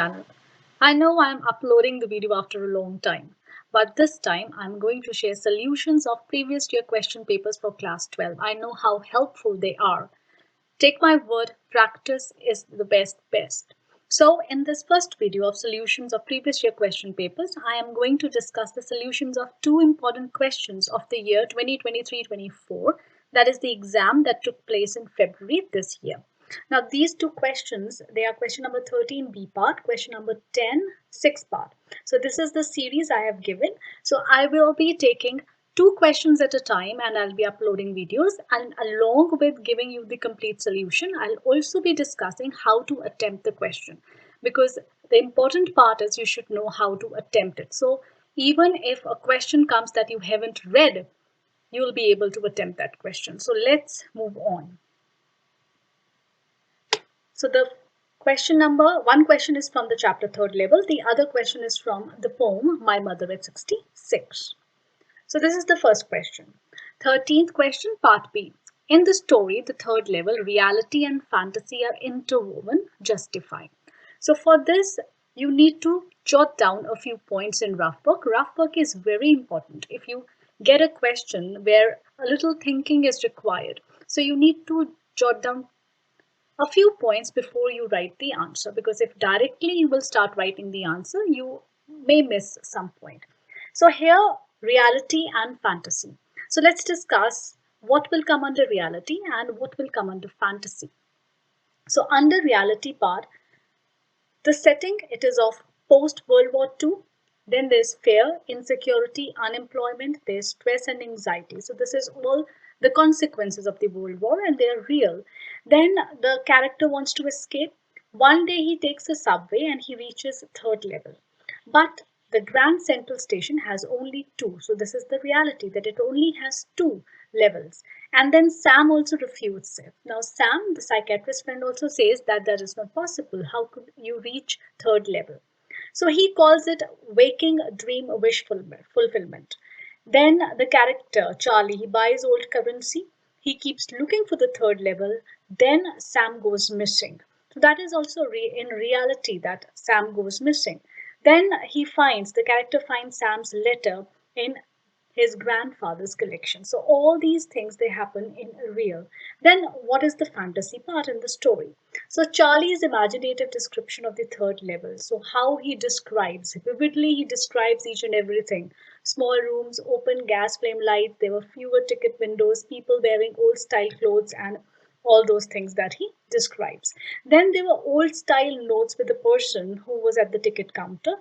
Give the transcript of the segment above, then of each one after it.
channel. I know I'm uploading the video after a long time, but this time I'm going to share solutions of previous year question papers for class 12. I know how helpful they are. Take my word, practice is the best. So in this first video of solutions of previous year question papers, I am going to discuss the solutions of two important questions of the year 2023-24. That is the exam that took place in February this year. Now these two questions, they are question number 13 B part, question number 10 6 part. So this is the series I have given. So I will be taking two questions at a time and I'll be uploading videos, and along with giving you the complete solution, I'll also be discussing how to attempt the question, because the important part is you should know how to attempt it. So even if a question comes that you haven't read, you'll be able to attempt that question. So let's move on. So the one question is from the chapter 3rd level. The other question is from the poem My Mother at 66. So this is the first question. 13th question, part B. In the story, the 3rd level, reality and fantasy are interwoven. Justify. So for this, you need to jot down a few points in rough work. Rough work is very important. If you get a question where a little thinking is required, so you need to jot down a few points before you write the answer, because if directly you will start writing the answer, you may miss some point. So here, reality and fantasy. So let's discuss what will come under reality and what will come under fantasy. So under reality part, the setting, it is of post World War II. Then there's fear, insecurity, unemployment, there's stress and anxiety. So this is all the consequences of the World War and they are real. Then the character wants to escape. One day he takes a subway and he reaches 3rd level. But the Grand Central Station has only 2. So this is the reality, that it only has 2 levels. And then Sam also refutes it. Now Sam, the psychiatrist friend, also says that that is not possible. How could you reach 3rd level? So he calls it waking dream wish fulfillment. Then the character, Charlie, he buys old currency. He keeps looking for the 3rd level. Then Sam goes missing. So that is also in reality that Sam goes missing. Then the character finds Sam's letter in his grandfather's collection. So all these things, they happen in real. Then what is the fantasy part in the story? So Charlie's imaginative description of the 3rd level. So how he describes, vividly he describes each and everything. Small rooms, open gas flame lights, there were fewer ticket windows, people wearing old style clothes and all those things that he describes. Then there were old style notes with the person who was at the ticket counter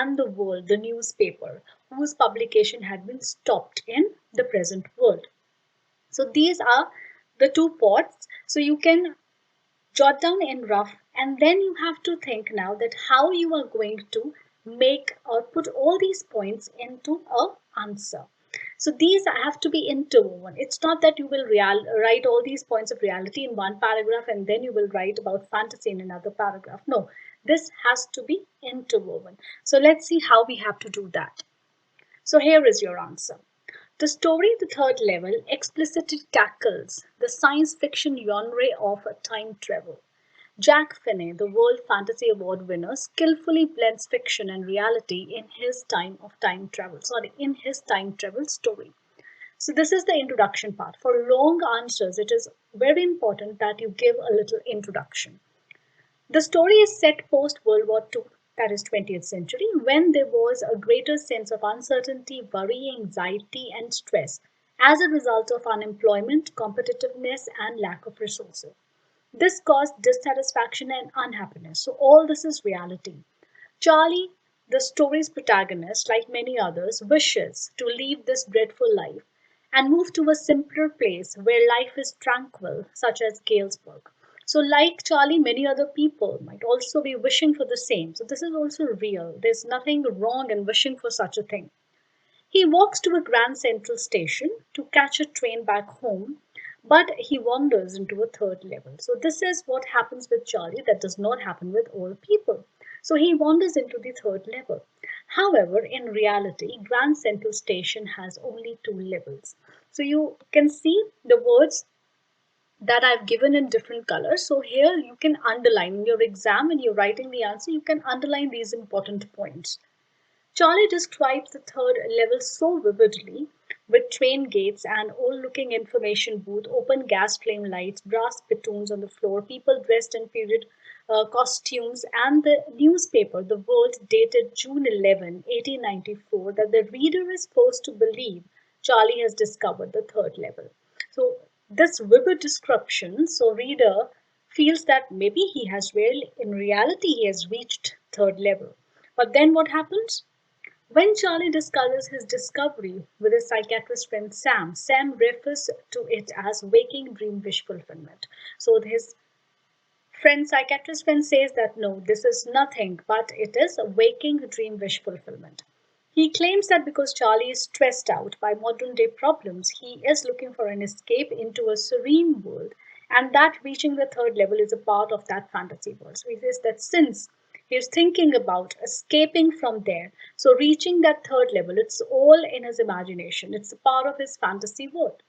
and the world, the newspaper, whose publication had been stopped in the present world. So these are the two parts. So you can jot down in rough, and then you have to think now that how you are going to make or put all these points into an answer. So these have to be interwoven. It's not that you will write all these points of reality in one paragraph and then you will write about fantasy in another paragraph. No, this has to be interwoven. So let's see how we have to do that. So here is your answer. The story, the 3rd level, explicitly tackles the science fiction genre of time travel. Jack Finney, the World Fantasy Award winner, skillfully blends fiction and reality in his time travel story. So this is the introduction part. For long answers, it is very important that you give a little introduction. The story is set post World War II, that is 20th century, when there was a greater sense of uncertainty, worry, anxiety, and stress as a result of unemployment, competitiveness, and lack of resources. This caused dissatisfaction and unhappiness. So all this is reality. Charlie, the story's protagonist, like many others, wishes to leave this dreadful life and move to a simpler place where life is tranquil, such as Galesburg. So like Charlie, many other people might also be wishing for the same. So this is also real. There's nothing wrong in wishing for such a thing. He walks to a Grand Central Station to catch a train back home, but he wanders into a 3rd level. So this is what happens with Charlie that does not happen with all people. So he wanders into the 3rd level. However, in reality, Grand Central Station has only 2 levels. So you can see the words that I've given in different colors. So here you can underline in your exam when you're writing the answer, you can underline these important points. Charlie describes the third level so vividly, with train gates, an old-looking information booth, open gas flame lights, brass spittoons on the floor, people dressed in period costumes, and the newspaper, The World, dated June 11, 1894, that the reader is supposed to believe Charlie has discovered the third level. So this vivid description, so reader feels that maybe he has really, in reality, he has reached third level. But then what happens? When Charlie discusses his discovery with his psychiatrist friend Sam, Sam refers to it as waking dream wish fulfillment. So his psychiatrist friend says that no, this is nothing, but it is a waking dream wish fulfillment. He claims that because Charlie is stressed out by modern day problems, he is looking for an escape into a serene world, and that reaching the third level is a part of that fantasy world. So he says that since he's thinking about escaping from there, so reaching that third level, it's all in his imagination, it's a part of his fantasy world.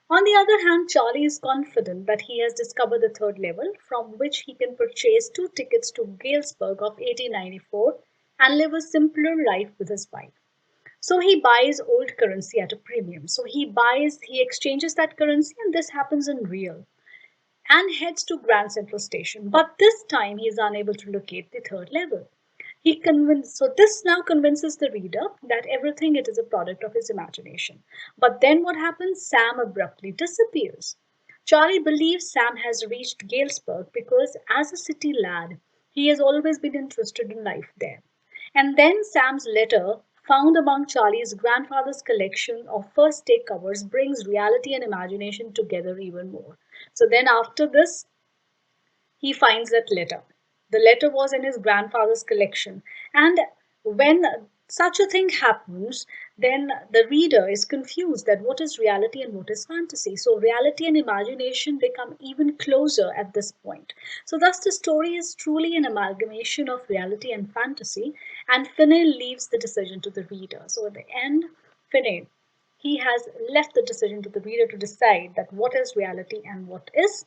On the other hand, Charlie is confident that he has discovered the third level from which he can purchase 2 tickets to Galesburg of 1894 and live a simpler life with his wife. So he buys old currency at a premium. So he exchanges that currency, and this happens in real, and heads to Grand Central Station. But this time he is unable to locate the third level. So this now convinces the reader that everything it is a product of his imagination. But then what happens? Sam abruptly disappears. Charlie believes Sam has reached Galesburg because as a city lad, he has always been interested in life there. And then Sam's letter, found among Charlie's grandfather's collection of first take covers, brings reality and imagination together even more. So then after this, he finds that letter. The letter was in his grandfather's collection. And when such a thing happens, then the reader is confused that what is reality and what is fantasy. So reality and imagination become even closer at this point. So thus the story is truly an amalgamation of reality and fantasy, and Finney leaves the decision to the reader. So at the end, Finney, he has left the decision to the reader to decide that what is reality and what is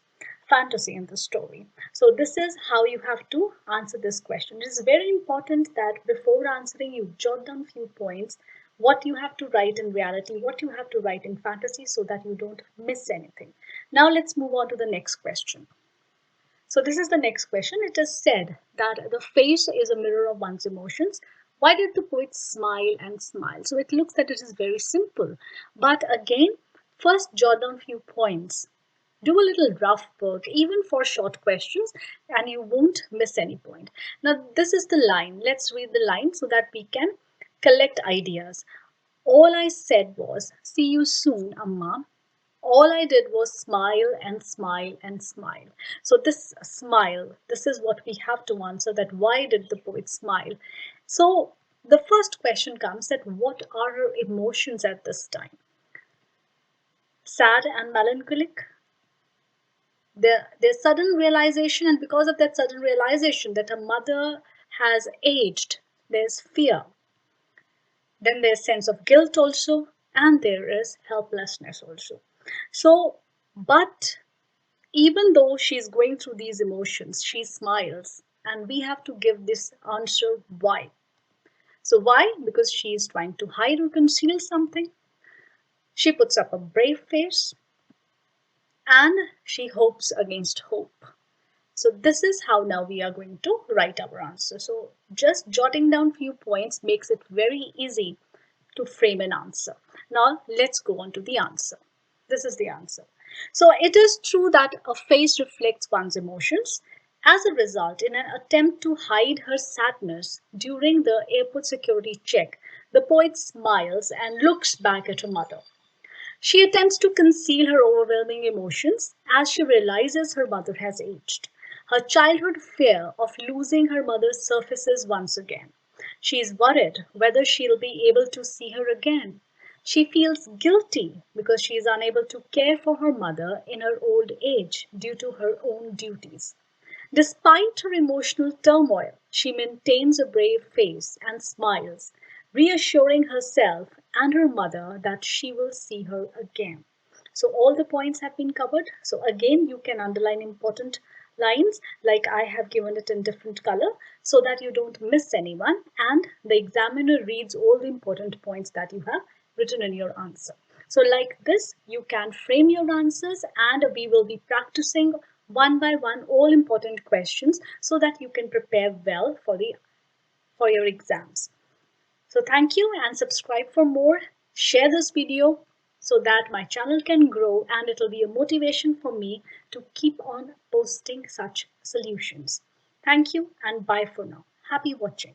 fantasy in the story. So this is how you have to answer this question. It is very important that before answering you jot down few points, what you have to write in reality, what you have to write in fantasy, so that you don't miss anything. Now let's move on to the next question. So this is the next question. It is said that the face is a mirror of one's emotions. Why did the poet smile and smile? So it looks that it is very simple. But again, first jot down few points. Do a little rough work, even for short questions, and you won't miss any point. Now, this is the line. Let's read the line so that we can collect ideas. All I said was, see you soon, Amma. All I did was smile and smile and smile. So this smile, this is what we have to answer, that why did the poet smile? So the first question comes that what are her emotions at this time? Sad and melancholic? There's sudden realization, and because of that sudden realization that her mother has aged, there's fear. Then there's sense of guilt also, and there is helplessness also. So, but even though she's going through these emotions, she smiles, and we have to give this answer why. So why? Because she is trying to hide or conceal something. She puts up a brave face, and she hopes against hope. So this is how now we are going to write our answer. So just jotting down few points makes it very easy to frame an answer. Now let's go on to the answer. This is the answer. So it is true that a face reflects one's emotions. As a result, in an attempt to hide her sadness during the airport security check, the poet smiles and looks back at her mother. She attempts to conceal her overwhelming emotions as she realizes her mother has aged. Her childhood fear of losing her mother surfaces once again. She is worried whether she'll be able to see her again. She feels guilty because she is unable to care for her mother in her old age due to her own duties. Despite her emotional turmoil, she maintains a brave face and smiles, reassuring herself and her mother that she will see her again. So all the points have been covered. So again, you can underline important lines like I have given it in different color so that you don't miss anyone and the examiner reads all the important points that you have written in your answer. So like this, you can frame your answers and we will be practicing one by one all important questions so that you can prepare well for your exams. So thank you and subscribe for more. Share this video so that my channel can grow and it will be a motivation for me to keep on posting such solutions. Thank you and bye for now. Happy watching.